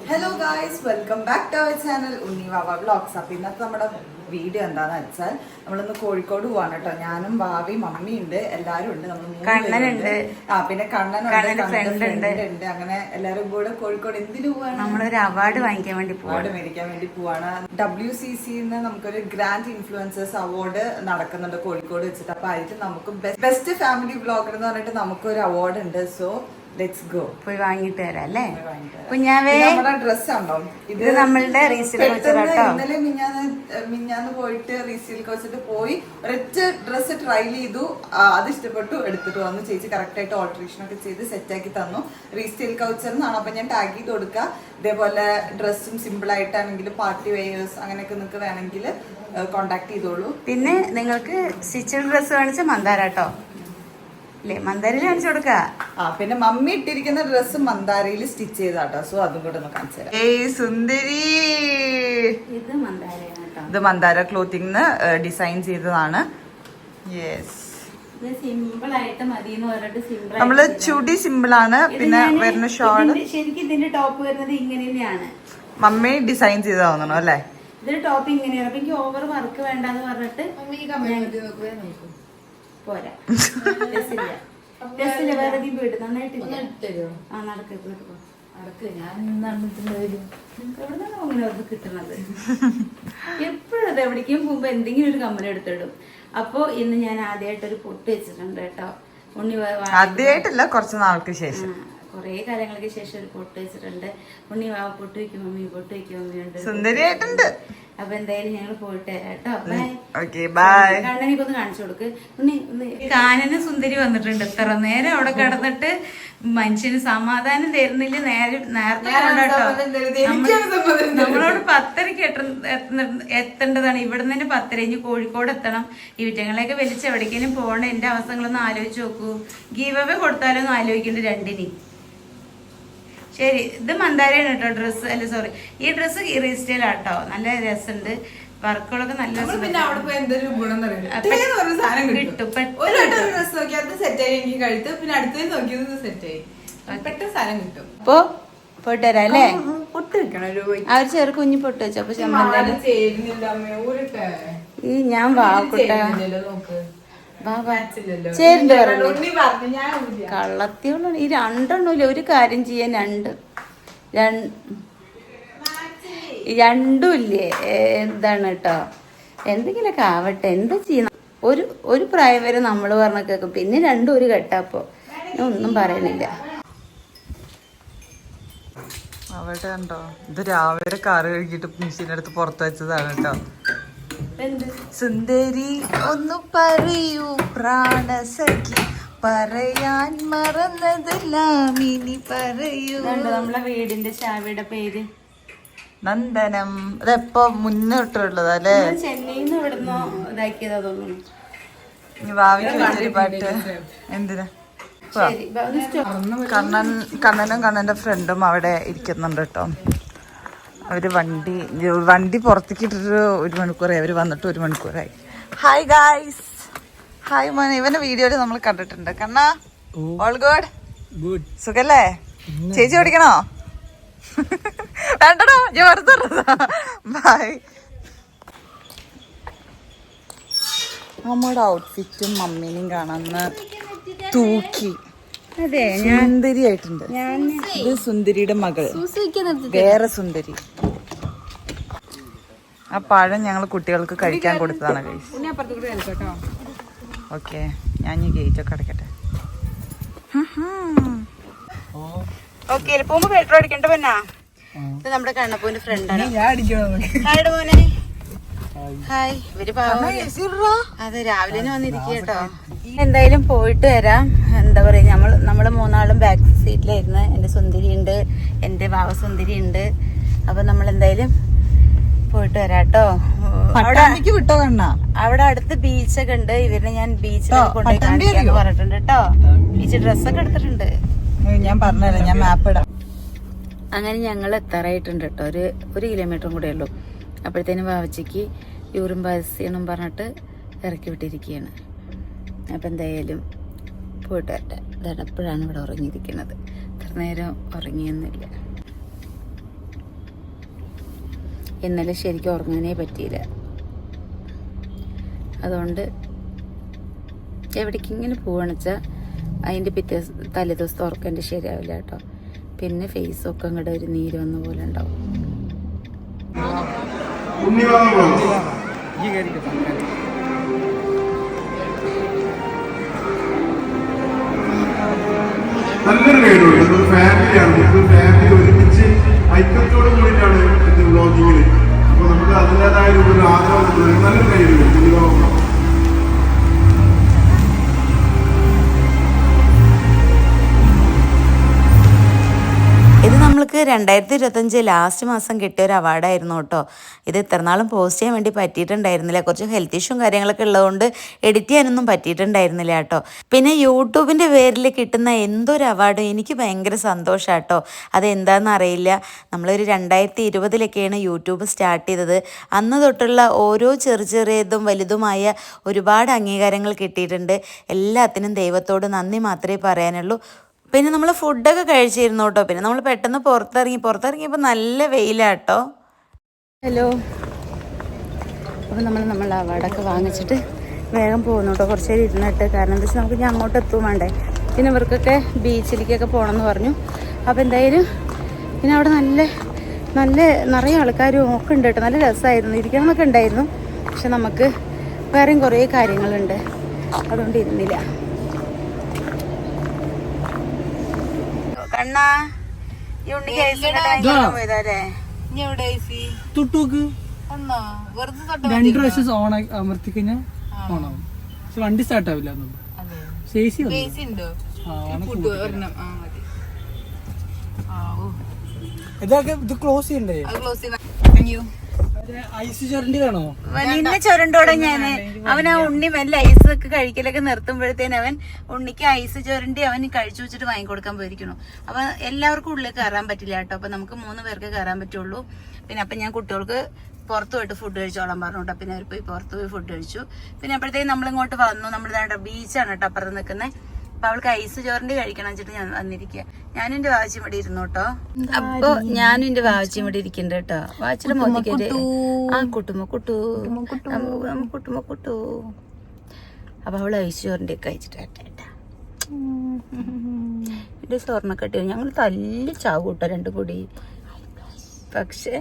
Hello guys, welcome back to our channel Unni Vava vlogs. അപ്പോൾ ഇന്നത്തെ നമ്മുടെ വീഡിയോ എന്താണെന്ന് വെച്ചാൽ നമ്മളിന്ന് കോഴിക്കോട് പോവാണ് കേട്ടോ. ഞാനും ഭാവി മമ്മിയുണ്ട്, എല്ലാവരും ഉണ്ട്. നമ്മൾ കണ്ണനുണ്ട്, പിന്നെ കണ്ണനുണ്ട്, ഫ്രണ്ട്, അങ്ങനെ എല്ലാവരും കൂടെ കോഴിക്കോട് എന്തിനു പോവാണ്? നമ്മളൊരു അവാർഡ് വാങ്ങിക്കാൻ വേണ്ടി അവാർഡ് മേടിക്കാൻ വേണ്ടി പോവാണ്. WCCന്ന് നമുക്കൊരു ഗ്രാൻഡ് ഇൻഫ്ലുവൻസേഴ്സ് അവാർഡ് നടക്കുന്നുണ്ട് കോഴിക്കോട് വെച്ചിട്ട്. അപ്പൊ അതിൽ നമുക്ക് ബെസ്റ്റ് ഫാമിലി വ്ളോഗർ എന്ന് പറഞ്ഞിട്ട് നമുക്കൊരു അവാർഡ് ഉണ്ട്. സോ ലെറ്റ്സ് ഗോ, പോയി വാങ്ങിട്ട് വരാം അല്ലേ കുഞ്ഞാവേ. നമ്മുടെ ഡ്രസ് ഉണ്ടോ ഇത്? നമ്മളുടെ റീസെയിൽ കോച്ചർ കേട്ടോ. ഇന്നലെ മിഞ്ഞാന്ന് പോയിട്ട് റീസെയിൽ കോച്ചിട്ട് പോയി ഒരൊറ്റ ഡ്രസ്സ് ട്രൈ ചെയ്തു, അത് ഇഷ്ടപ്പെട്ടു, എടുത്തിട്ട് വന്നു. ചേച്ചി കറക്റ്റ് ആയിട്ട് ഓൾട്രേഷൻ ഒക്കെ ചെയ്ത് സെറ്റ് ആക്കി തന്നു. റീസെയിൽ കൗച്ചർ എന്നാണ്. അപ്പൊ ഞാൻ ടാഗ് ചെയ്ത് കൊടുക്കുക. ഇതേപോലെ ഡ്രസ്സും സിമ്പിൾ ആയിട്ടാണെങ്കിൽ പാർട്ടി വെയേഴ്സ് അങ്ങനെയൊക്കെ നിങ്ങൾക്ക് വേണമെങ്കിൽ കോണ്ടാക്ട് ചെയ്തോളൂ. പിന്നെ നിങ്ങൾക്ക് സ്റ്റിച്ചഡ് ഡ്രസ്സ് കാണിച്ച മന്ദാരാട്ടോ മന്ദാരയിൽ കാണിച്ചു കൊടുക്ക. പിന്നെ മമ്മി ഇട്ടിരിക്കുന്ന ഡ്രസ്സ് മന്ദാരയിൽ സ്റ്റിച്ച് ചെയ്താട്ടോ. സോ അതും കൂടെ ഒന്ന് കാണിച്ചു തരാം. ഏയ് സുന്ദരി, ഇത് മന്ദാര ക്ലോത്തിങ് ഡിസൈൻ ചെയ്തതാണ്. യെസ്, നമ്മള് ചുടി സിമ്പിൾ ആണ്. പിന്നെ വരുന്ന ഷോൾ ശരിക്കും ഇതിന്റെ ടോപ്പ് വരുന്നത് ഇങ്ങനെ തന്നെയാണ്. മമ്മി ഡിസൈൻ ചെയ്താവുന്നു അല്ലേ? ഇതിന്റെ ടോപ്പ് ഇങ്ങനെയാണ്. അപ്പൊ എനിക്ക് ഓവർ വർക്ക് വേണ്ടെന്ന് പറഞ്ഞിട്ട് പോരാ, വേറെ വീട് നന്നായിട്ടില്ല. ആ നടക്ക് കിട്ടുന്നത് എപ്പോഴും അത് എവിടേക്കും പോകുമ്പോ എന്തെങ്കിലും ഒരു കമ്മൽ എടുത്തിടും. അപ്പൊ ഇന്ന് ഞാൻ ആദ്യമായിട്ടൊരു പൊട്ട് വെച്ചിട്ടുണ്ട് കേട്ടോ. ഉണ്ണി ആദ്യമായിട്ടല്ല, കുറച്ച് നാൾക്ക് ശേഷം, കൊറേ കാലങ്ങൾക്ക് ശേഷം ഒരു പൊട്ട് വെച്ചിട്ടുണ്ട്. ഉണ്ണി വാ പൊട്ട് വയ്ക്കും മമ്മി, പൊട്ട് വയ്ക്കും മമ്മി ഉണ്ട്, സുന്ദരിയായിട്ടുണ്ട്. അപ്പൊ എന്തായാലും ഞങ്ങൾ പോയിട്ട് വരാം കേട്ടോ. കണ്ണനിക്ക് ഒന്ന് കാണിച്ചു കൊടുക്ക്. കാനന് സുന്ദരി വന്നിട്ടുണ്ട്. ഇത്ര നേരം അവിടെ കിടന്നിട്ട് മനുഷ്യന് സമാധാനം തരുന്നില്ല. നേരത്തെ നമ്മളോട് 10:30 എത്തേണ്ടതാണ്. ഇവിടെ നിന്ന് 10:30 ഇനി കോഴിക്കോട് എത്തണം. ഇവറ്റങ്ങളെയൊക്കെ വലിച്ച് എവിടേക്കെങ്കിലും പോകണ. എന്റെ അവസ്ഥകളൊന്ന് ആലോചിച്ച് നോക്കൂ. ഗീവ് അവേ കൊടുത്താലൊന്നും ആലോചിക്കുന്നുണ്ട് രണ്ടിന്. ശരി, ഇത് മന്ദാരയാണ് കേട്ടോ ഡ്രസ്സ്. അല്ല സോറി, ഈ ഡ്രസ്സ് റീസ്റ്റൈൽ ആട്ടോ. നല്ല രസമുണ്ട്, വർക്കുകളൊക്കെ നല്ല കിട്ടും. അപ്പൊ പോയിട്ട് വരാം അല്ലേ? അവർ ചെറു കുഞ്ഞി പൊട്ട് വെച്ചു. അപ്പൊ ഈ ഞാൻ വാക്കുട്ട കള്ളത്തിയുള്ള ഈ രണ്ടെണ്ണമില്ല. ഒരു കാര്യം ചെയ്യാൻ രണ്ടും ഇല്ലേ? എന്താണ് കേട്ടോ, എന്തെങ്കിലുമൊക്കെ ആവട്ടെ, എന്താ ചെയ്യണം. ഒരു പ്രായം വരെ നമ്മൾ പറഞ്ഞ കേൾക്കും, പിന്നെ രണ്ടും ഒരു കെട്ടപ്പോ ഞാൻ ഒന്നും പറയണില്ല. അവിടെ ഉണ്ടോ? ഇത് രാവിലെ കാറ് കഴുകിട്ട് മെഷീനെടുത്ത് പുറത്ത് വെച്ചതാണ് കേട്ടോ. സുന്ദരി ഒന്ന് പറയൂ പ്രാണസഖി, പറയാൻ മറന്നതെല്ലാം ഇനി പറയൂ. നമ്മളെ വീടിന്റെ ചാവിയുടെ പേര് നന്ദനം. അതെപ്പോ മുന്നോട്ടുള്ളത് അല്ലേ? ചെന്നൈന്ന് ഇവിടുന്ന് ഇതാക്കിയതാ തോന്നുന്നു. ഭാവിക്ക് വെച്ചൊരു പാട്ട് എന്തിനാ? കണ്ണനും കണ്ണന്റെ ഫ്രണ്ടും അവിടെ ഇരിക്കുന്നുണ്ട് കേട്ടോ. അവര് വണ്ടി പുറത്തേക്ക് ഇട്ടിട്ട് 1 മണിക്കൂറായി. അവര് വന്നിട്ട് 1 മണിക്കൂറായി. ഹായ് ഗായ്സ്, ഹായ് മോനെ. ഇവന്റെ വീഡിയോയില് നമ്മൾ കണ്ടിട്ടുണ്ട്. കണ്ണാ, ഓൾ ഗുഡ്? സുഖല്ലേ? ചേച്ചി ഓടിക്കണോ? വേണ്ടടാ, വെറുതെ ബൈ. നമ്മുടെ ഔട്ട്ഫിറ്റും മമ്മീനെയും കാണാന്ന് തൂക്കി. അതെ, സുന്ദരിയായിട്ടുണ്ട്. ഇത് സുന്ദരിയുടെ മകള്, വേറെ സുന്ദരി. ആ പഴം ഞങ്ങൾ കുട്ടികൾക്ക് കഴിക്കാൻ കൊടുത്തതാണ് ഗൈസ്. ഓക്കെ, ഞാൻ ഈ ഗേറ്റൊക്കെ അടയ്ക്കട്ടെ. ഓക്കെ, പോകുമ്പോ പെട്രോൾ അടിക്കണ്ട. പിന്നെ ഇത് നമ്മുടെ കണ്ണപ്പൂന്റെ ഫ്രണ്ടാണ്. ഹായ് മോനെ. ഹായ്. ഇവര് അതെ രാവിലെ വന്നിരിക്കുക കേട്ടോ. എന്തായാലും പോയിട്ട് വരാം. എന്താ പറയാ, നമ്മള് 3 ബാക്ക് സീറ്റിലായിരുന്നു. എന്റെ സുന്ദരി ഉണ്ട്, എന്റെ ഭാവസുന്ദരി ഉണ്ട്. അപ്പൊ നമ്മൾ എന്തായാലും പോയിട്ട് വരാട്ടോ. അവിടെ അടുത്ത് ബീച്ചൊക്കെ ഉണ്ട്. ഇവരെ ഞാൻ ബീച്ചിൽ കൊണ്ടുപോയി കാണിക്കാന്ന് പറഞ്ഞിട്ടുണ്ട് കേട്ടോ. ബീച്ച് ഡ്രസ്സൊക്കെ എടുത്തിട്ടുണ്ട്. ഞാൻ പറഞ്ഞല്ലോ, ഞാൻ മാപ്പ് ഇടാം. അങ്ങനെ ഞങ്ങൾ എത്താറായിട്ടുണ്ട് കേട്ടോ. ഒരു കിലോമീറ്ററും കൂടെ ഉള്ളൂ. അപ്പോഴത്തേനും വാവച്ചിക്ക് യൂറിൻ പാസ് ചെയ്യണം പറഞ്ഞിട്ട് ഇറക്കി വിട്ടിരിക്കുകയാണ്. അപ്പം എന്തായാലും പോയിട്ട് വരട്ടെ. ഇതാണ് എപ്പോഴാണ് ഇവിടെ ഉറങ്ങിയിരിക്കുന്നത്. ഇത്ര നേരം ഉറങ്ങിയൊന്നുമില്ല. ഇന്നലെ ശരിക്കും ഉറങ്ങാനേ പറ്റിയില്ല. അതുകൊണ്ട് എവിടേക്ക് ഇങ്ങനെ പോവാണെന്ന് വെച്ചാൽ അതിൻ്റെ തലേദിവസത്തെ ഉറക്കം എൻ്റെ ശരിയാവില്ല കേട്ടോ. പിന്നെ ഫേസൊക്കെ അങ്ങോട്ട് ഒരു നീര് വന്ന പോലെ ഉണ്ടാവും. നല്ലൊരു ഗൈഡുണ്ട്. അതൊരു ഫാമിലിയാണ്. ഫാമിലി ഒരുമിച്ച് ഐക്യത്തോട് കൂടിയിട്ടാണ് ഇത് വ്ളോഗിങ്ങിൽ. അപ്പൊ നമുക്ക് അതിൻ്റെതായ ഒരു ആഗ്രഹം. നല്ലൊരു ഗൈഡുണ്ട്. ഇത് നമ്മൾക്ക് 2025 ലാസ്റ്റ് മാസം കിട്ടിയ ഒരു അവാർഡായിരുന്നു കേട്ടോ. ഇത് ഇത്ര നാളും പോസ്റ്റ് ചെയ്യാൻ വേണ്ടി പറ്റിയിട്ടുണ്ടായിരുന്നില്ല. കുറച്ച് ഹെൽത്ത് ഇഷ്യൂവും കാര്യങ്ങളൊക്കെ ഉള്ളതുകൊണ്ട് എഡിറ്റ് ചെയ്യാനൊന്നും പറ്റിയിട്ടുണ്ടായിരുന്നില്ല കേട്ടോ. പിന്നെ യൂട്യൂബിൻ്റെ പേരിൽ കിട്ടുന്ന എന്തൊരു അവാർഡും എനിക്ക് ഭയങ്കര സന്തോഷമാണ് കേട്ടോ. അതെന്താണെന്ന് അറിയില്ല. നമ്മളൊരു 2020 യൂട്യൂബ് സ്റ്റാർട്ട് ചെയ്തത്. അന്ന് തൊട്ടുള്ള ഓരോ ചെറിയതും വലുതുമായ ഒരുപാട് അംഗീകാരങ്ങൾ കിട്ടിയിട്ടുണ്ട്. എല്ലാത്തിനും ദൈവത്തോട് നന്ദി മാത്രമേ പറയാനുള്ളൂ. പിന്നെ നമ്മൾ ഫുഡൊക്കെ കഴിച്ചിരുന്നു കേട്ടോ. പിന്നെ നമ്മൾ പെട്ടെന്ന് പുറത്തിറങ്ങിയപ്പോൾ നല്ല വെയിലാട്ടോ. ഹലോ, അപ്പോൾ നമ്മൾ അവാർഡൊക്കെ വാങ്ങിച്ചിട്ട് വേഗം പോകുന്നു കേട്ടോ. കുറച്ച് നേരം ഇരുന്നിട്ട്. കാരണം എന്താ വെച്ചാൽ നമുക്ക് ഞാൻ അങ്ങോട്ട് എത്തും വേണ്ടേ. പിന്നെ ഇവർക്കൊക്കെ ബീച്ചിലേക്കൊക്കെ പോകണമെന്ന് പറഞ്ഞു. അപ്പോൾ എന്തായാലും പിന്നെ അവിടെ നല്ല നിറയെ ആൾക്കാരും ഒക്കെ ഉണ്ട് കേട്ടോ. നല്ല രസമായിരുന്നു, ഇരിക്കണം എന്നൊക്കെ ഉണ്ടായിരുന്നു. പക്ഷെ നമുക്ക് വേറെയും കുറേ കാര്യങ്ങളുണ്ട്, അതുകൊണ്ട് ഇരുന്നില്ല. കണ്ണാ ഈ ഉണ്ണിക്ക് പോയതാലേ തൊട്ടോക്ക് 2 പ്രാവശ്യം ഓൺ അമർത്തി കഴിഞ്ഞാൽ ഓണാവും. പക്ഷെ വണ്ടി സ്റ്റാർട്ട് ആവില്ല. ഇതൊക്കെ ഇത് ക്ലോസ് ചെയ്യണ്ടേ? ഐസ് ചുരണ്ടി വേണോ? നിന്നെ ചുരണ്ടോടെ ഞാന്. അവൻ ആ ഉണ്ണി മെല്ലെ ഐസ് ഒക്കെ കഴിക്കലൊക്കെ നിർത്തുമ്പോഴത്തേന് അവൻ ഉണ്ണിക്ക് ഐസ് ചുരണ്ടി അവൻ കഴിച്ചു വെച്ചിട്ട് വാങ്ങിക്കൊടുക്കാൻ പോയിരിക്കണു. അപ്പൊ എല്ലാവർക്കും ഉള്ളിൽ കയറാൻ പറ്റില്ല കേട്ടോ. അപ്പൊ നമുക്ക് 3 പേർക്ക് കയറാൻ പറ്റുള്ളൂ. പിന്നെ അപ്പൊ ഞാൻ കുട്ടികൾക്ക് പുറത്തു പോയിട്ട് ഫുഡ് കഴിച്ചോളാൻ പറഞ്ഞു കേട്ടോ. പിന്നെ അവർ പോയി പുറത്ത് പോയി ഫുഡ് കഴിച്ചു. പിന്നെ അപ്പോഴത്തേക്കും നമ്മളിങ്ങോട്ട് വന്നു. നമ്മളിതാ ബീച്ചാണ് കേട്ടോ അപ്പുറത്ത് നിൽക്കുന്നത്. അപ്പൊ അവൾക്ക് ഐസ് ചോറിന്റെ കഴിക്കണം വെച്ചിട്ട് ഞാൻ വന്നിരിക്കുക. ഞാനും എന്റെ വാവച്ചിയും ഇവിടെ ഇരുന്നു കേട്ടോ. അപ്പൊ ഞാനും എന്റെ വാവച്ചിയും ഇവിടെ ഇരിക്കുന്നുണ്ട് കേട്ടോ. വാച്ചിയുടെ മോദിക്കര് ആ കുട്ടുമക്കുട്ടു. അപ്പൊ അവള് ഐസ് ചോറിന്റെ ഒക്കെ കഴിച്ചിട്ട് എന്റെ സ്വർണ്ണക്കട്ടി ഞങ്ങൾ തല്ലി ചാവും കേട്ടോ 2 കൂടി. പക്ഷേ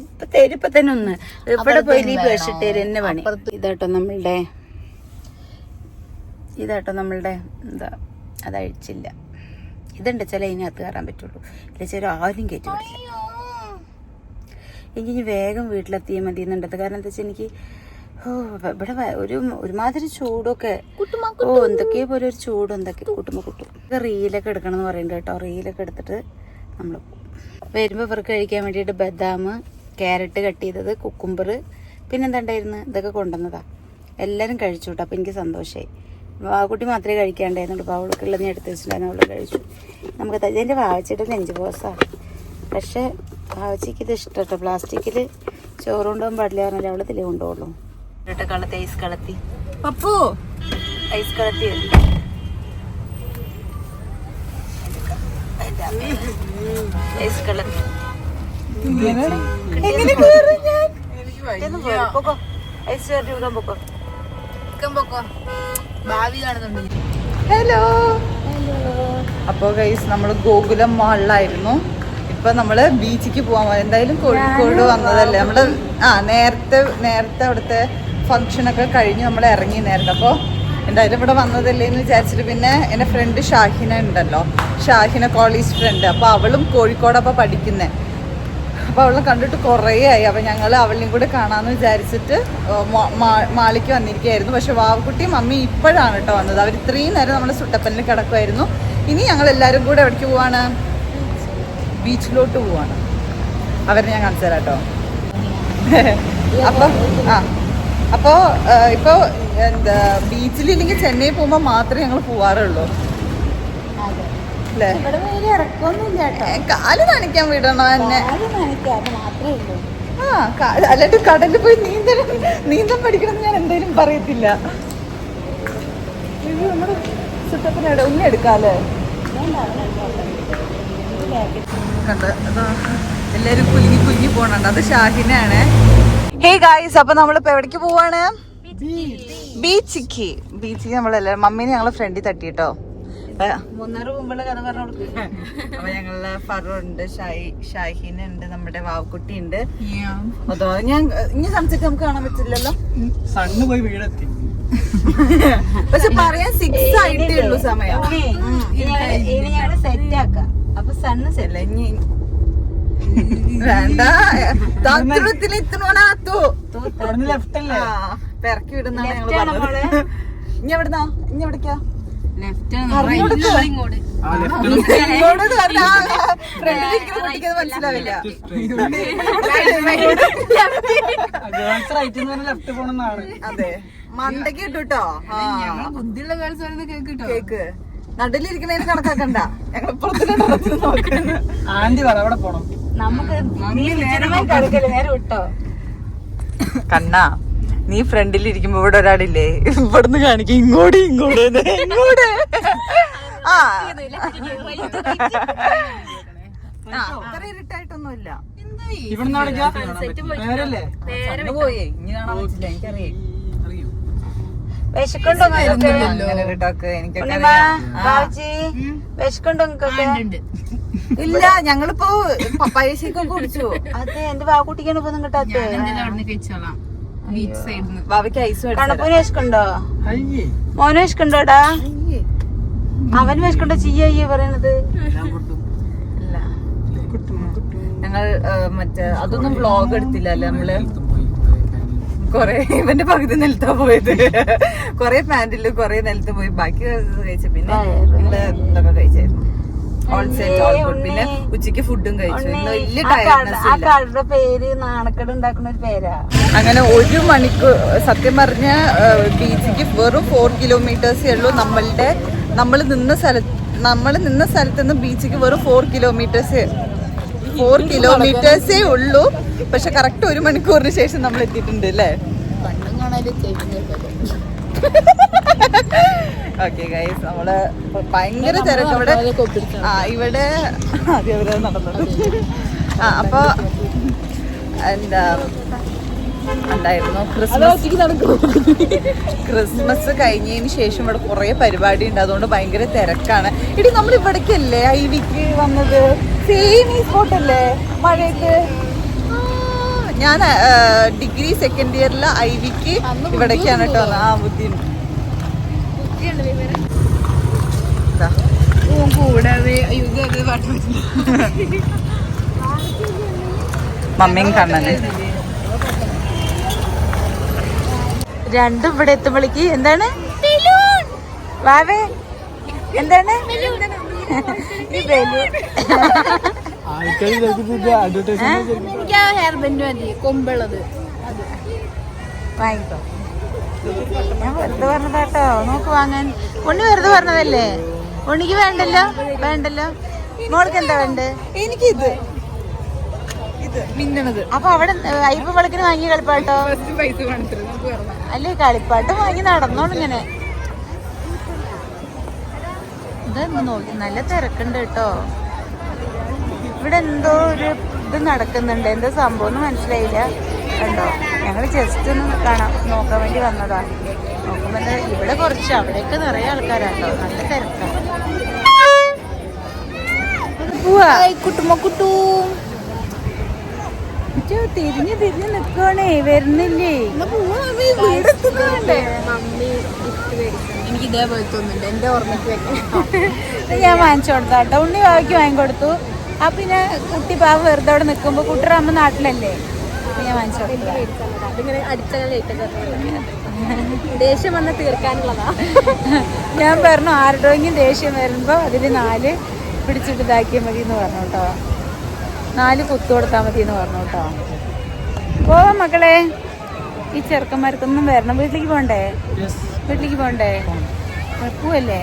ഇപ്പൊ തരുപ്പ തന്നെ ഒന്ന് ഇവിടെ പോയി നീ പേടിച്ചിട്ടേര് എന്നെ പണി. ഇതാട്ടോ നമ്മളുടെ എന്താ അതഴിച്ചില്ല. ഇതുണ്ട് ചില ഇതിനകത്ത് കയറാൻ പറ്റുള്ളൂ. ഇല്ല ചില ആരും കയറ്റി പറ്റില്ല. എനിക്ക് വേഗം വീട്ടിലെത്തിയാൽ മതി എന്നുണ്ടത്. കാരണം എന്താ വെച്ചാൽ എനിക്ക് ഇവിടെ ഒരുമാതിരി ചൂടൊക്കെ എന്തൊക്കെയോ പോലെ ഒരു ചൂട് കുട്ടുമ്പോ റീലൊക്കെ എടുക്കണം എന്ന് പറയുന്നുണ്ട് കേട്ടോ. റീലൊക്കെ എടുത്തിട്ട് നമ്മൾ വരുമ്പോൾ ഇവർക്ക് കഴിക്കാൻ വേണ്ടിയിട്ട് ബദാം, ക്യാരറ്റ് കട്ട് ചെയ്തത്, കുക്കുംബർ, പിന്നെന്താണ്ടായിരുന്നു ഇതൊക്കെ കൊണ്ടുവന്നതാ. എല്ലാവരും കഴിച്ചു കേട്ടോ. അപ്പം എനിക്ക് സന്തോഷമായി. വാവക്കുട്ടി മാത്രമേ കഴിക്കാണ്ടായിരുന്നുള്ളൂ. അപ്പോൾ അവൾക്കുള്ളത് ഞാൻ എടുത്ത് വെച്ചിട്ടുണ്ടായിരുന്നു, അവൾ കഴിച്ചു. നമുക്ക് ഇതിൻ്റെ വാവച്ചിട്ട് നെഞ്ച് പോസാണ്. പക്ഷേ വാവച്ചിക്ക് ഇത് ഇഷ്ടം കേട്ടോ. പ്ലാസ്റ്റിക്കിൽ ചോറ് കൊണ്ടുപോകാൻ പാടില്ല പറഞ്ഞാൽ അവൾ ഇതിലേ കൊണ്ടുപോകുള്ളൂ. കളത്തി ഐസ് കളത്തി പപ്പു ഐസ് കളത്തി ഐസ് കളത്തി ഐസ് ചേർത്ത് പൊക്കോ. ഭാവി കാണുന്നുണ്ട്. ഹലോ. അപ്പോൾ ഗൈസ് നമ്മൾ ഗോകുലം മാളിലായിരുന്നു. ഇപ്പൊ നമ്മള് ബീച്ചിക്ക് പോവാൻ എന്തായാലും കോഴിക്കോട് വന്നതല്ലേ. നമ്മള് നേരത്തെ അവിടുത്തെ ഫംഗ്ഷനൊക്കെ കഴിഞ്ഞ് നമ്മൾ ഇറങ്ങി നേരത്തെ. അപ്പോൾ എന്തായാലും ഇവിടെ വന്നതല്ലേ എന്ന് വിചാരിച്ചിട്ട് പിന്നെ എൻ്റെ ഫ്രണ്ട് ഷാഹിന ഉണ്ടല്ലോ, ഷാഹിന കോളേജ് ഫ്രണ്ട്. അപ്പോൾ അവളും കോഴിക്കോടപ്പോൾ പഠിക്കുന്നത്. അപ്പോൾ അവളെ കണ്ടിട്ട് കുറേ ആയി. അപ്പോൾ ഞങ്ങൾ അവളെയും കൂടെ കാണാമെന്ന് വിചാരിച്ചിട്ട് മാളിക്ക് വന്നിരിക്കുകയായിരുന്നു. പക്ഷെ വാവക്കുട്ടിയും മമ്മി ഇപ്പോഴാണ് കേട്ടോ വന്നത്. അവർ ഇത്രയും നേരം നമ്മൾ സുട്ടപ്പനിൽ കിടക്കുമായിരുന്നു. ഇനി ഞങ്ങൾ എല്ലാവരും കൂടെ എവിടേക്ക് പോവാണ്? ബീച്ചിലോട്ട് പോവാണ്. അവരെ ഞാൻ കാണിച്ചു തരാം കേട്ടോ. അപ്പോൾ ഇപ്പോൾ എന്താ ബീച്ചിലില്ലെങ്കിൽ ചെന്നൈ പോകുമ്പോൾ മാത്രമേ ഞങ്ങൾ പോവാറുള്ളൂ അല്ലേ? കാല് നനയ്ക്കാൻ വിടണോ എന്നെ? അല്ലാണ്ട് കടലിൽ പോയി നീന്തം പഠിക്കണം ഞാൻ എന്തായാലും പറയത്തില്ല. നമ്മുടെ സുട്ടപ്പനോട് ഉണ്ണി എടുക്കാല്ലേ? കണ്ട എല്ലാരും കുലുങ്ങി കുലുങ്ങി പോണുണ്ട്. അത് ഷാഹിനാണ്. ഹേ ഗായ്സ്, അപ്പൊ നമ്മളിപ്പോ എവിടേക്ക് പോവാണ്? ബീച്ചിക്ക് നമ്മളെല്ലാരും മമ്മീനെ ഞങ്ങളെ ഫ്രണ്ടിൽ തട്ടിട്ടോ. മൂന്നാറ് പോകുമ്പോഴുള്ള കഥ പറഞ്ഞു കൊടുക്കുക. അപ്പൊ ഞങ്ങളെ ഫറുണ്ട്, ഷാഹിനുണ്ട്, നമ്മുടെ വാവക്കുട്ടി ഉണ്ട്. അതോ ഞാൻ ഇനി സംസാരിച്ച് നമുക്ക് കാണാൻ പറ്റില്ലല്ലോ. സണ്ണ് പോയി വീടെത്തി. പക്ഷെ പറയാൻ 6 ആയിട്ടേ ഉള്ളൂ സമയം. ഇനി ഞങ്ങള് സെറ്റ് ആക്കാം. അപ്പൊ സണ്ണ് അല്ല ഇനി വേണ്ട ലെഫ്റ്റ് അല്ലേ? പിറക്കി വിടുന്നാണ് ഞങ്ങള് പറഞ്ഞത്. ഇനി എവിടുന്നാ? ഇനി എവിടേക്കാ? മനസ്സിലാവില്ല. ലെഫ്റ്റ് പോണെന്നാണ്. അതെ, മണ്ടക്ക് കിട്ടൂട്ടോ. ബുദ്ധിയുള്ള ഗേൾസ് കേക്ക് നടുലിരിക്കണേന് കണക്കാക്കണ്ട. ഞങ്ങൾ പുറത്ത് നോക്കണ്ട. ആന്റി പറ എവിടെ പോണം? നമുക്ക് നേരെ വിട്ടോ. കണ്ണാ, നീ ഫ്രണ്ടിൽ ഇരിക്കുമ്പോ ഇവിടെ ഒരാളില്ലേ, ഇവിടുന്ന് കാണിക്കും ഇങ്ങോട്ട് ഇങ്ങോട്ട്. അത്ര ഇരുട്ടായിട്ടൊന്നുമില്ല. ഇവിടുന്ന് നേരല്ലേ? പോയേ ഇനി കാണാൻ പറ്റില്ല. എനിക്കറിയാം. വിശക്കുണ്ടോ അങ്ങനെ കേട്ടോക്കെ എനിക്കൊക്കെ വിശക്കുണ്ടോ നിങ്ങൾക്കൊക്കെ? ഇല്ല, ഞങ്ങളിപ്പോ പപ്പായ ഷേക്കൊക്കെ കുടിച്ചു. അതെ, എന്റെ വാക്കുട്ടിക്കാണ് ഇപ്പൊ കിട്ടാത്ത. ബാബയ്ക്ക് ഐസ് കണപ്പൂന് വിശക്കുണ്ടോ? അയ്യേ മോന് വിശക്കുണ്ടോടാ? അവന് വിശക്കുണ്ടോ? ചെയ്യേ പറയണത്. ഇല്ല, ഞങ്ങൾ മറ്റേ അതൊന്നും വ്ലോഗ് എടുത്തില്ലല്ലേ നമ്മള്. കൊറേ ഇവന്റെ പകുതി നിലത്താ പോയത്. കൊറേ പാന്റില് കൊറേ നിലത്ത് പോയി. ബാക്കി കഴിച്ച പിന്നെ ഞങ്ങള് ഇതൊക്കെ കഴിച്ചായിരുന്നു. പിന്നെ ഉച്ചക്ക് ഫുഡും കഴിച്ചു. വലിയ ടയർനെസ് ഇല്ല. കടയുടെ പേര് നാണക്കേട് ഉണ്ടാക്കുന്ന ഒരു പേരാ. അങ്ങനെ 1 മണിക്കൂർ സത്യം പറഞ്ഞ ബീച്ചിക്ക് വെറും 4 കിലോമീറ്റേഴ്സേ ഉള്ളൂ. നമ്മൾ നിന്ന സ്ഥലത്ത് നിന്ന് ബീച്ചിക്ക് വെറും 4 കിലോമീറ്റേഴ്സേ ഉള്ളൂ. പക്ഷെ കറക്റ്റ് 1 മണിക്കൂറിന് ശേഷം നമ്മൾ എത്തിയിട്ടുണ്ട് അല്ലേ? ഓക്കെ ഗൈസ്, നമ്മള് ഭയങ്കര തിരക്ക് ഇവിടെ. ഇവിടെ അതേപോലെ നടന്നത്. അപ്പൊ എന്താ ഉണ്ടായിരുന്നു ക്രിസ്മസ് കഴിഞ്ഞതിന് ശേഷം ഇവിടെ കുറെ പരിപാടി ഉണ്ട്. അതുകൊണ്ട് ഭയങ്കര തിരക്കാണ്. ഇടി നമ്മൾ ഇവിടേക്കല്ലേ ഐവിക്ക് വന്നത്? സെയിം ഈ സ്പോട്ടല്ലേ മഴയത്ത്? ഞാൻ ഡിഗ്രി സെക്കൻഡ് ഇയറില് ഐവിക്ക് ഇവിടേക്കാണ് കേട്ടോ. ആ ബുദ്ധിയുണ്ട്. മമ്മിയും കണ്ണന് രണ്ടും ഇവിടെ എത്തുമ്പോഴേക്ക് എന്താണ് വാവേ എന്താണ് ഈ ബലൂൺ ഹെയർ ബാൻഡ് മതി, കൊമ്പുള്ളത് വാങ്ങിക്കോ. ഞാൻ വെറുതെ പറഞ്ഞതാട്ടോ, നോക്ക് വാങ്ങാൻ. ഉണ്ണി വെറുതെ പറഞ്ഞതല്ലേ? ഉണ്ണിക്ക് വേണ്ടല്ലോ? മോൾക്ക് എന്താ വേണ്ടേ? എനിക്കിത് മിന്നണത്. അപ്പൊ അവിടെ അയ്യപ്പ വിളക്കിന് വാങ്ങിയ കളിപ്പാട്ടോ അല്ലേ? കളിപ്പാട്ടം വാങ്ങി നടന്നോളൂ ഇങ്ങനെ. ഇതൊന്ന് നോക്കി, നല്ല തിരക്കുണ്ട് കേട്ടോ. ഇവിടെ എന്തോ ഒരു ഇത് നടക്കുന്നുണ്ട്. എന്താ സംഭവം എന്ന് മനസ്സിലായില്ല. കണ്ടോ, ഞങ്ങൾ ജസ്റ്റ് ഒന്ന് നോക്കാൻ വേണ്ടി വന്നതാ. നോക്കുമ്പോ ഇവിടെ കുറച്ച്, അവിടെയൊക്കെ നിറയെ ആൾക്കാരാട്ടോ. നല്ല തിരക്കാണ്. കുട്ടുമ്പോ തിരിഞ്ഞ് നിക്കണേ, വരുന്നില്ലേ? എനിക്ക് ഇതേപോലത്തെ ഒന്നുമില്ല, എന്റെ ഓർമ്മയ്ക്ക് വെക്കാം. ഞാൻ വാങ്ങിച്ചു കൊടുത്താട്ടോ. ഉണ്ണി ബാബയ്ക്ക് വാങ്ങിക്കൊടുത്തു. അപ്പൊ പിന്നെ കുട്ടി പാവ വെറുതെ അവിടെ നിൽക്കുമ്പോ കുട്ടിയുടെ അമ്മ നാട്ടിലല്ലേ, അപ്പൊ ഞാൻ വാങ്ങിച്ചു കൊടുത്തു. അതിങ്ങനെ അടിച്ചൊക്കെ ദേഷ്യം വന്ന് തീർക്കാനുള്ളതാ. ഞാൻ പറഞ്ഞു ആരുടെയെങ്കിലും ദേഷ്യം വരുമ്പോ അതില് 4 പിടിച്ചിട്ട് ഇതാക്കിയാൽ മതി എന്ന് പറഞ്ഞു കേട്ടോ. 4 കുത്തു കൊടുത്താൽ മതി എന്ന് പറഞ്ഞു കേട്ടോ. പോവാം മക്കളെ. ഈ ചെറുക്കന്മാർക്കൊന്നും വരണം. വീട്ടിലേക്ക് പോണ്ടേ? പോവല്ലേ?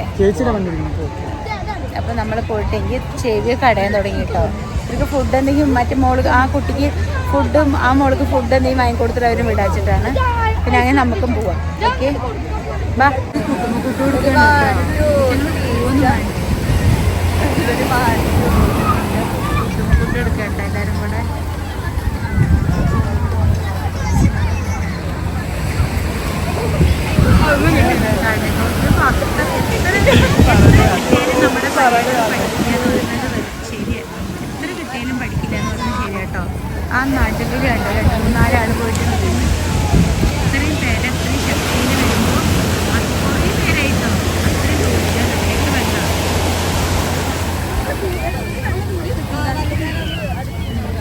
അപ്പൊ നമ്മള് പോയിട്ടെങ്കിൽ ചെവിയ കടയാൻ തുടങ്ങി കേട്ടോ. ഇവർക്ക് ഫുഡ് എന്തെങ്കിലും മറ്റേ മോൾക്ക്, ആ കുട്ടിക്ക് ഫുഡും ആ മോൾക്ക് ഫുഡ് എന്തെങ്കിലും വാങ്ങിക്കൊടുത്തിട്ട് അവരും വിടാച്ചിട്ടാണ്. പിന്നെ അങ്ങനെ നമുക്കും പോവാം. ഓക്കെ, ബാ. ഫുഡ് എടുക്കട്ടെ എല്ലാരും കൂടെ. ആ നടുവിൽ കണ്ടോ 2-3 ആൾ പോയിട്ടുണ്ട്. ഇത്രയും പേര് ഇത്രയും ശക്തിയിൽ വരുമ്പോൾ അത് കുറേ പേരായിട്ടോ അത്രയും ദൂരത്തേക്ക് വെള്ളം.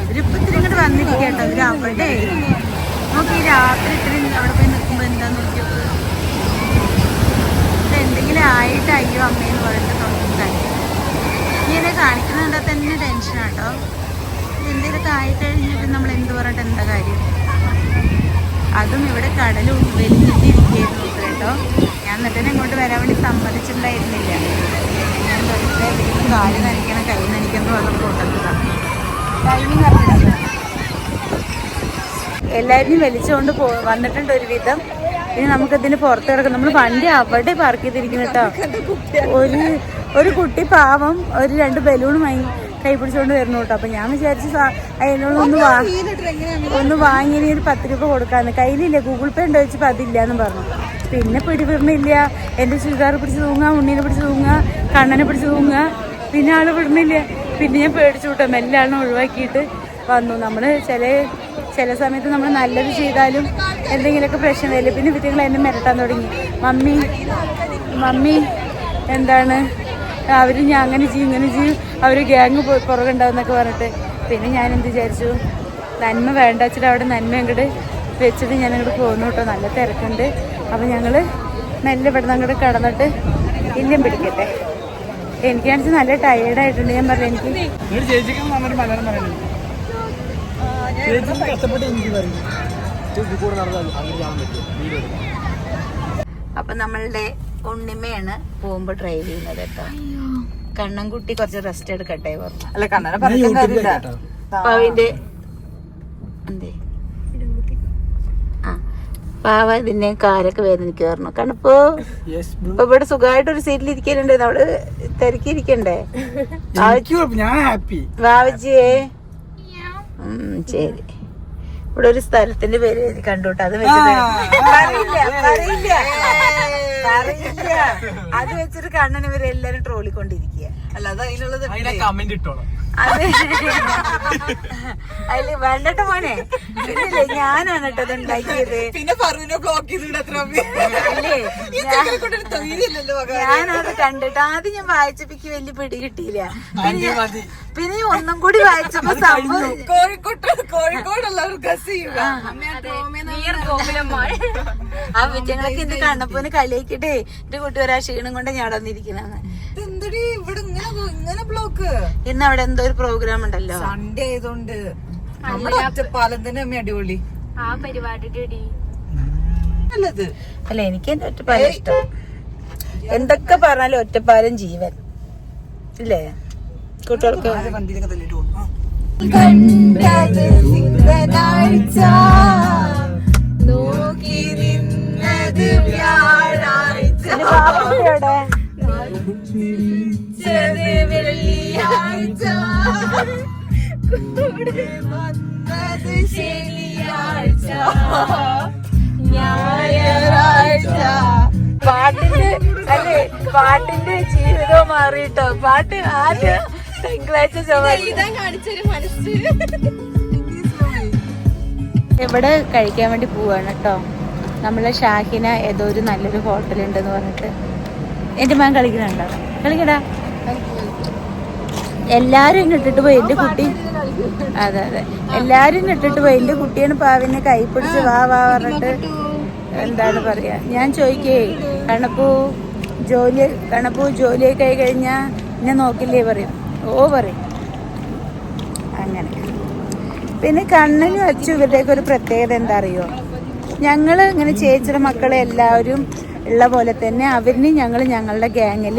ഇവരിപ്പോൾ ഇത്തിരി ഇങ്ങോട്ട് വന്നിരിക്കട്ടോ. ഇവർ അവിടെ നോക്കി രാത്രി ഇത്രയും അവിടെ പോയി നിൽക്കുമ്പോൾ എന്താ നോക്കിയോ എന്തെങ്കിലും ആയിട്ട് അയ്യോ അമ്മയെന്ന് പറഞ്ഞിട്ട് തുടങ്ങി. ഇങ്ങനെ കാണിക്കുന്നുണ്ടാ തന്നെ ടെൻഷനാട്ടോ. എന്തെങ്കിലുമൊക്കെ ആയിക്കഴിഞ്ഞിട്ട് നമ്മൾ എന്ത് പറഞ്ഞിട്ട് എന്താ കാര്യം. അതും ഇവിടെ കടലും വലിഞ്ഞിട്ടിരിക്കുന്നു കേട്ടോ. ഞാൻ എന്നിട്ട് തന്നെ ഇങ്ങോട്ട് വരാൻ വേണ്ടി സമ്മതിച്ചിട്ടുണ്ടായിരുന്നില്ല. ഞാൻ വെറുതെ കാല് നനയ്ക്കണം കൈ നനയ്ക്കണം പറഞ്ഞ കൂട്ടത്തിലാണ്. ടൈമിങ് അറിഞ്ഞില്ല. എല്ലാവരും വലിച്ചുകൊണ്ട് വന്നിട്ടുണ്ട് ഒരുവിധം. ഇനി നമുക്കിതിന് പുറത്ത് കിടക്കാം. നമ്മൾ വണ്ടി അവിടെ പാർക്ക് ചെയ്തിരിക്കുന്നു കേട്ടോ. ഒരു കുട്ടി പാവം ഒരു 2 ബലൂൺ കൈ പിടിച്ചുകൊണ്ട് വരുന്നു കേട്ടോ. അപ്പം ഞാൻ വിചാരിച്ചു അതിനോട് ഒന്ന് വാങ്ങി ഒരു 10 രൂപ കൊടുക്കാമെന്ന്. കയ്യിലില്ല, ഗൂഗിൾ പേ ഉണ്ടോ ചോദിച്ചപ്പോൾ അതില്ല എന്ന് പറഞ്ഞു. പിന്നെ പിടിവിടുന്നില്ല. എൻ്റെ ചുരിദാർ പിടിച്ച് തൂങ്ങുക, ഉണ്ണീനെ പിടിച്ച് തൂങ്ങുക, കണ്ണനെ പിടിച്ച് തൂങ്ങുക. പിന്നെ ആൾ വിടുന്നില്ല. പിന്നെ ഞാൻ പേടിച്ചു വിട്ടോ. മെല്ലെ ആളിനെ ഒഴിവാക്കിയിട്ട് വന്നു. നമ്മൾ ചില സമയത്ത് നമ്മൾ നല്ലത് ചെയ്താലും എന്തെങ്കിലുമൊക്കെ പ്രശ്നം വരില്ല. പിന്നെ വിറ്റുകൾ എന്നെ മിരട്ടാൻ തുടങ്ങി. മമ്മി എന്താണ് അവർ ഞാൻ അങ്ങനെ ചെയ്യും ഇങ്ങനെ ചെയ്യും, അവർ ഗ്യാങ് പുറകുണ്ടാവും എന്നൊക്കെ പറഞ്ഞിട്ട്. പിന്നെ ഞാൻ എന്ത് വിചാരിച്ചു, നന്മ വേണ്ട വെച്ചിട്ട് അവിടെ നന്മ അങ്ങോട്ട് വെച്ചിട്ട് ഞാൻ അങ്ങോട്ട് പോകുന്നു കേട്ടോ. നല്ല തിരക്കുണ്ട്. അപ്പം ഞങ്ങൾ മെല്ലെ ഇവിടെ നിന്ന് അങ്ങോട്ട് കടന്നിട്ട് ഇല്യം പിടിക്കട്ടെ. എനിക്കാണെന്ന് നല്ല ടയേർഡായിട്ടുണ്ട്. ഞാൻ പറഞ്ഞു എനിക്ക് അപ്പൊ നമ്മളുടെ ഉണ്ണിമയാണ് പോകുമ്പോ ഡ്രൈവ് ചെയ്യുന്നത് കേട്ടോ. കണ്ണൻകുട്ടി കുറച്ച് റെസ്റ്റ് എടുക്കട്ടെ പറഞ്ഞു. അല്ല കണ്ണനെ പറഞ്ഞില്ല. പാവിന്റെ എന്തേ പാവ ഇതിന്റെ കാലൊക്കെ വേദനിക്ക് പറഞ്ഞു. കണ്ണപ്പോ ഇപ്പൊ ഇവിടെ സുഖമായിട്ടൊരു സീറ്റിൽ ഇരിക്കലുണ്ട്. നമ്മള് തിരക്കിരിക്കണ്ടേ വാവജിയേ? ശരി. ഇവിടെ ഒരു സ്ഥലത്തിന്റെ പേര് കണ്ടുട്ടോ. അത് വെച്ചിട്ട് പറയില്ല. അത് വെച്ചിട്ട് കണ്ണൻ ഇവരെല്ലാരും ട്രോളിക്കൊണ്ടിരിക്കുക. അല്ലാതെ അതിനുള്ളത് കമന്റ് ഇട്ടോളാം. അതെ അതില് വേണ്ടട്ട മോനെ. പിന്നില്ലേ ഞാനാണ് കേട്ടോ അത് ഉണ്ടാക്കിയത്. പിന്നെ പറഞ്ഞു ബ്ലോക്ക് ചെയ്തിട്ട് അല്ലേ ഞാനത് കണ്ടിട്ട് ആദ്യം ഞാൻ വായിച്ചപ്പിക്ക് വലിയ പിടി കിട്ടിയില്ല. പിന്നെ ഒന്നും കൂടി വായിച്ചപ്പോ സംഭവം കോഴിക്കോടുള്ളവർക്ക് ആ വിജയങ്ങളൊക്കെ എന്ത് കണ്ണപ്പോന് കളിയാക്കിട്ടേ എന്റെ കൂട്ടുകാരാ ക്ഷീണം കൊണ്ട് ഞാൻ വന്നിരിക്കണെന്ന്. ഇങ്ങനെ ബ്ലോക്ക് ഇന്ന് അവിടെ എന്തോ ഒരു പ്രോഗ്രാം ഉണ്ടല്ലോ. സൺഡേ ആയതുകൊണ്ട് നമ്മുടെ ഒറ്റപ്പാലം തന്നെ അമ്മ അടിപൊളി ആ പരിപാടിയുടെ നല്ലത്. അല്ല എനിക്ക് എന്റെ ഒറ്റപ്പാലം ഇഷ്ടം. എന്തൊക്കെ പറഞ്ഞാലും ഒറ്റപ്പാലം ജീവൻ ഇല്ലേ കുട്ടികൾക്ക്. വണ്ടിയിലൊക്കെ തല്ലിട്ട് പാട്ടിന്റെ അല്ലേ പാട്ടിന്റെ ജീവിതവും മാറിയിട്ടോ. പാട്ട് ആദ്യം തിങ്കളാഴ്ച ഇവിടെ കഴിക്കാൻ വേണ്ടി പോവാണ് കേട്ടോ. നമ്മളെ ഷാഹിന ഏതോ ഒരു നല്ലൊരു ഹോട്ടലുണ്ടെന്ന് പറഞ്ഞിട്ട്. എന്റെ മകൻ കളിക്കണുണ്ടോ? കളിക്കടാ. എല്ലാരും ഇട്ടിട്ട് പോയി എന്റെ കുട്ടി. അതെ എല്ലാരും ഇട്ടിട്ട് പോയി. എന്റെ കുട്ടിയാണ് പാവിനെ കൈ പിടിച്ച് വാ പറഞ്ഞിട്ട് എന്താണ് പറയാ. ഞാൻ ചോദിക്കേ കണപ്പൂ ജോലിയൊക്കെ ആയി കഴിഞ്ഞാ ഞാൻ നോക്കില്ലേ പറയും. പറയും അങ്ങനെ. പിന്നെ കണ്ണനും അച്ചു ഇവരുടെയൊക്കെ ഒരു പ്രത്യേകത എന്താ അറിയോ, ഞങ്ങൾ ഇങ്ങനെ ചേച്ചിയുടെ മക്കളെ എല്ലാവരും ഉള്ള പോലെ തന്നെ അവരിനെ ഞങ്ങൾ ഞങ്ങളുടെ ഗ്യാങ്ങിൽ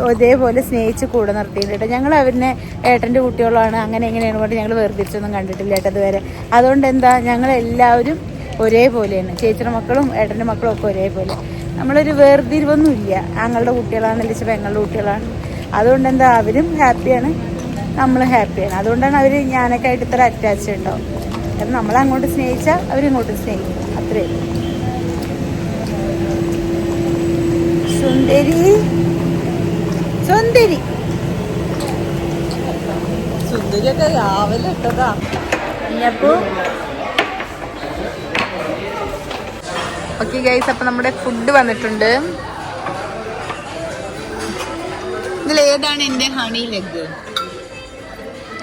ഒരേപോലെ സ്നേഹിച്ച് കൂടെ നിർത്തിയിട്ടുണ്ട്. ഞങ്ങൾ അവരിനെ ഏട്ടൻ്റെ കുട്ടികളാണ് അങ്ങനെ എങ്ങനെയാണ് കൊണ്ട് ഞങ്ങൾ വേർതിരിച്ചൊന്നും കണ്ടിട്ടില്ല ഏട്ടത് വരെ. അതുകൊണ്ട് എന്താ ഞങ്ങളെല്ലാവരും ഒരേപോലെയാണ്. ചേച്ചിയുടെ മക്കളും ഏട്ടൻ്റെ മക്കളും ഒക്കെ ഒരേപോലെ. നമ്മളൊരു വേർതിരിവൊന്നും ഇല്ല. ആങ്ങളുടെ കുട്ടികളാണ് അല്ലെങ്കിൽ പെങ്ങളുടെ കുട്ടികളാണ്. അതുകൊണ്ട് എന്താ അവരും ഹാപ്പിയാണ്, നമ്മളും ഹാപ്പിയാണ്. അതുകൊണ്ടാണ് അവർ ഞാനൊക്കെ ആയിട്ട് ഇത്ര അറ്റാച്ച് ഉണ്ടാവും. കാരണം നമ്മളങ്ങോട്ട് സ്നേഹിച്ചാൽ അവരിങ്ങോട്ട് സ്നേഹിക്കും. അത്രേ. സുന്ദരിയൊക്കെ രാവിലെ ഇട്ടതാ. കുഞ്ഞപ്പൂ. ഓക്കെ ഗൈസ്, അപ്പൊ നമ്മുടെ ഫുഡ് വന്നിട്ടുണ്ട്. ഇതിലേതാണ് എന്റെ ഹണി ലെഗ്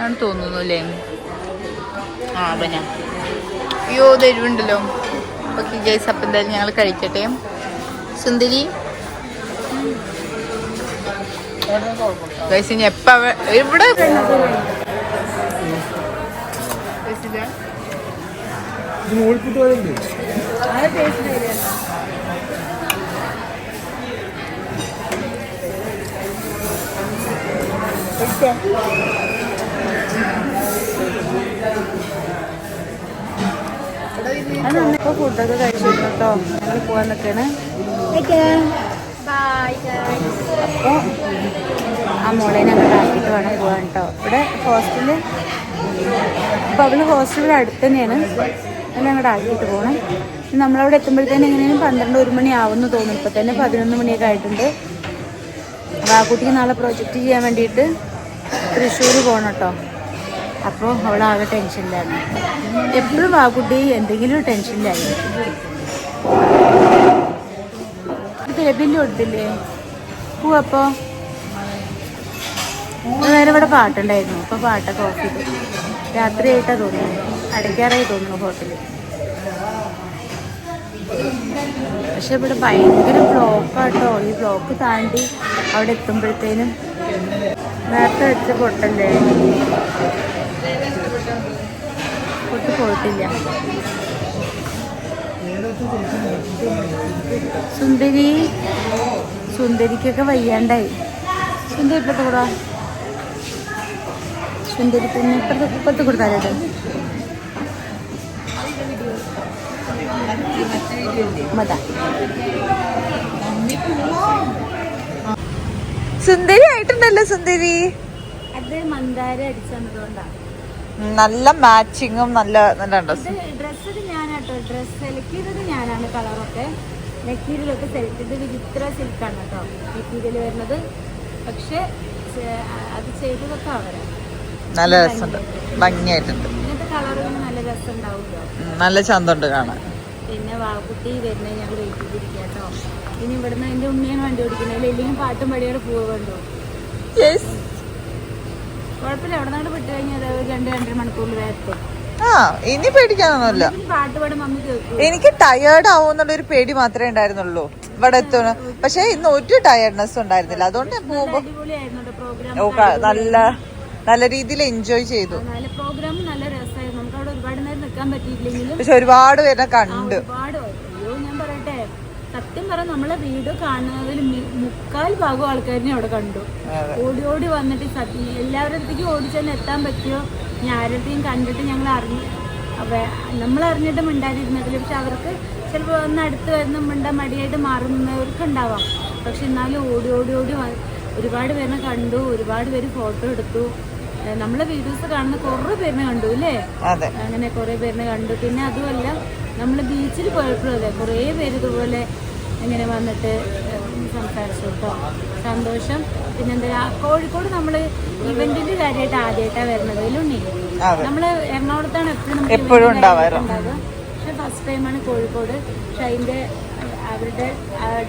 ആണ് തോന്നുന്നു അല്ലേ? ആ പിന്നെ അയ്യോ തരുവുണ്ടല്ലോ. ഓക്കെ ഗൈസ്, അപ്പം എന്തായാലും ഞങ്ങൾ കഴിക്കട്ടെ. സുന്ദരി ഗൈസ്, ഇനി എപ്പ ഇവിടെ ഇപ്പൊ ഫുഡൊക്കെ കഴിച്ചിരുന്നു കേട്ടോ. ഞങ്ങൾ പോവാൻ നിൽക്കാണ്. അപ്പോൾ ആ മോളെ ഞങ്ങൾ ആക്കിയിട്ട് വേണം പോകാൻ കേട്ടോ. ഇവിടെ ഹോസ്റ്റലിൽ അപ്പോൾ അവള് ഹോസ്റ്റലിൽ അടുത്ത് തന്നെയാണ്. അതിൽ ഞങ്ങളുടെ ആക്കിയിട്ട് പോകണം. നമ്മളവിടെ എത്തുമ്പോഴത്തേനും എങ്ങനെയും 12-1 മണി ആവുമെന്ന് തോന്നും. ഇപ്പം തന്നെ 11 മണിയൊക്കെ ആയിട്ടുണ്ട്. അപ്പോൾ ആ കുട്ടിക്ക് നാളെ പ്രൊജക്റ്റ് ചെയ്യാൻ വേണ്ടിയിട്ട് തൃശ്ശൂർ പോകണം കേട്ടോ. അപ്പോൾ അവളാകെ ടെൻഷനിലാണ്. എപ്പോഴും ആ കുട്ടി എന്തെങ്കിലും ഒരു ടെൻഷനിലായിരിക്കും. ബില്ല് കൊടുത്തില്ലേ പോവപ്പോൾ? നേരം ഇവിടെ പാട്ടുണ്ടായിരുന്നു. അപ്പോൾ പാട്ടൊക്കെ ഓഫ് ചെയ്തു. രാത്രിയായിട്ടാണ് തോന്നുന്നു, അടയ്ക്കാറായി തോന്നുന്നു ഹോട്ടലിൽ. പക്ഷെ ഇവിടെ ഭയങ്കര ബ്ലോക്കാട്ടോ. ഈ ബ്ലോക്ക് താണ്ടി അവിടെ എത്തുമ്പോഴത്തേനും നേരത്തെ വെച്ച പൊട്ടല്ലേ പൊട്ട് പോയിട്ടില്ല. സുന്ദരിക്കൊക്കെ വയ്യാണ്ടായി. സുന്ദരി ഇപ്പത്തെ കൂടാ, സുന്ദരി പിന്നെ ഇപ്പത്തെ കൊടുത്താലേ മത. സുന്ദരി ആയിട്ടുണ്ടല്ലോ സുന്ദരി. അത് മന്ദാര അടിച്ചതുകൊണ്ടാണ്. നല്ല മാച്ചിങ്ങും നല്ല ഡ്രസ്സ് ഞാനാട്ടോ. ഡ്രസ്സ് സെലക്ട് ചെയ്തത് ഞാനാണ്. കളറൊക്കെ മെറ്റീരിയലൊക്കെ സെലക്ട് ചെയ്ത് വിചിത്ര സിൽക്കാണ് കേട്ടോ മെറ്റീരിയൽ വരുന്നത്. പക്ഷെ അത് ചെയ്തതൊക്കെ അവരാണ്. നല്ല രസമുണ്ട്, ഭംഗിയായിട്ടുണ്ട്. ഇങ്ങനത്തെ കളറുകൾ നല്ല രസം ഉണ്ടാവുമല്ലോ, നല്ല ചന്തമുണ്ട് കാണാൻ. പിന്നെ വാക്കുട്ടി വരുന്നത് ഞങ്ങൾ വെയിറ്റ് ചെയ്തിരിക്കുക കേട്ടോ. ഇനി ഇവിടുന്ന് എൻ്റെ ഉണ്ണിയാണ് വണ്ടി ഓടിക്കുന്നത്. അല്ലെങ്കിൽ പാട്ടും പടിയോടെ പോവുകയുണ്ടോ? കുഴപ്പമില്ല, എവിടെ നിന്നാണ്ട് വിട്ട് കഴിഞ്ഞാൽ 2-2.5 മണിക്കൂറിൽ വേഗത്തും. ആ ഇനി പേടിക്കാനൊന്നുമില്ല. പാട്ട് പാടും മമ്മി കേൾക്കും. എനിക്ക് ടയേർഡ് ആവുമെന്നുള്ളൊരു പേടി മാത്രമേ ഉണ്ടായിരുന്നുള്ളൂ ഇവിടെ എത്തണം. പക്ഷെ ഇന്ന് ഒരു ടയർഡ്നെസ് ഉണ്ടായിരുന്നില്ല. അതുകൊണ്ട് പോകുമ്പോ അടിപൊളിയായിരുന്നു പ്രോഗ്രാം. നല്ല രീതിയിൽ എൻജോയ് ചെയ്തു. നല്ല പ്രോഗ്രാം, നല്ല രസമായിരുന്നു. നമുക്ക് അവിടെ ഒരുപാട് നേരം നിൽക്കാൻ പറ്റിയില്ലെങ്കിലും പക്ഷെ ഒരുപാട് പേരെ കണ്ടു. ഒരുപാട്. അയ്യോ ഞാൻ പറയട്ടെ, സത്യം പറഞ്ഞ നമ്മളെ വീഡിയോ കാണുന്നതിൽ 3/4 ആൾക്കാരിനെ അവിടെ കണ്ടു. ഓടി ഓടി വന്നിട്ട് എല്ലാവരുടെ അടുത്തേക്കും ഓടിച്ചെന്ന് എത്താൻ പറ്റിയോ? ഞാൻ ആരുടെയും കണ്ടിട്ട് ഞങ്ങൾ നമ്മളറിഞ്ഞിട്ട് മിണ്ടാതിരുന്നതിൽ. പക്ഷെ അവർക്ക് ചിലപ്പോൾ ഒന്ന് അടുത്ത് വരുന്ന മിണ്ടാൻ മടിയായിട്ട് മാറുന്നവർക്ക് ഉണ്ടാവാം. പക്ഷെ എന്നാലും ഓടി ഓടി ഓടി ഒരുപാട് പേരിനെ കണ്ടു. ഒരുപാട് പേര് ഫോട്ടോ എടുത്തു. നമ്മളെ വീഡിയോസ് കാണുന്ന കുറേ പേരിനെ കണ്ടു അല്ലേ? അങ്ങനെ കുറേ പേരിനെ കണ്ടു. പിന്നെ അതുമല്ല നമ്മൾ ബീച്ചിൽ പോയപ്പോഴും അതെ കുറേ പേര് ഇതുപോലെ ഇങ്ങനെ വന്നിട്ട് സംസാരിച്ചു കേട്ടോ. സന്തോഷം. പിന്നെന്താ, കോഴിക്കോട് നമ്മൾ ഇവന്റിന്റെ കാര്യമായിട്ട് ആദ്യമായിട്ടാണ് വരുന്നത്. ഇതിലുണ്ണി നമ്മള് എറണാകുളത്താണ് എപ്പോഴും ഉണ്ടാവുക. പക്ഷെ ഫസ്റ്റ് ടൈമാണ് കോഴിക്കോട്. പക്ഷെ അതിൻ്റെ അവരുടെ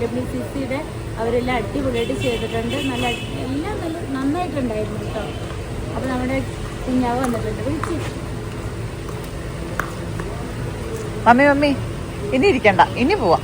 WCCയുടെ അവരെല്ലാം അടിപൊളിയായിട്ട് ചെയ്തിട്ടുണ്ട്. എല്ലാം നല്ല നന്നായിട്ടുണ്ടായിരുന്നു കേട്ടോ. അപ്പോൾ നമ്മുടെ കുഞ്ഞാവ് വന്നിട്ടുണ്ട്. വിളിച്ചു മമ്മി ഇനി ഇരിക്കണ്ട, ഇനി പോവാം.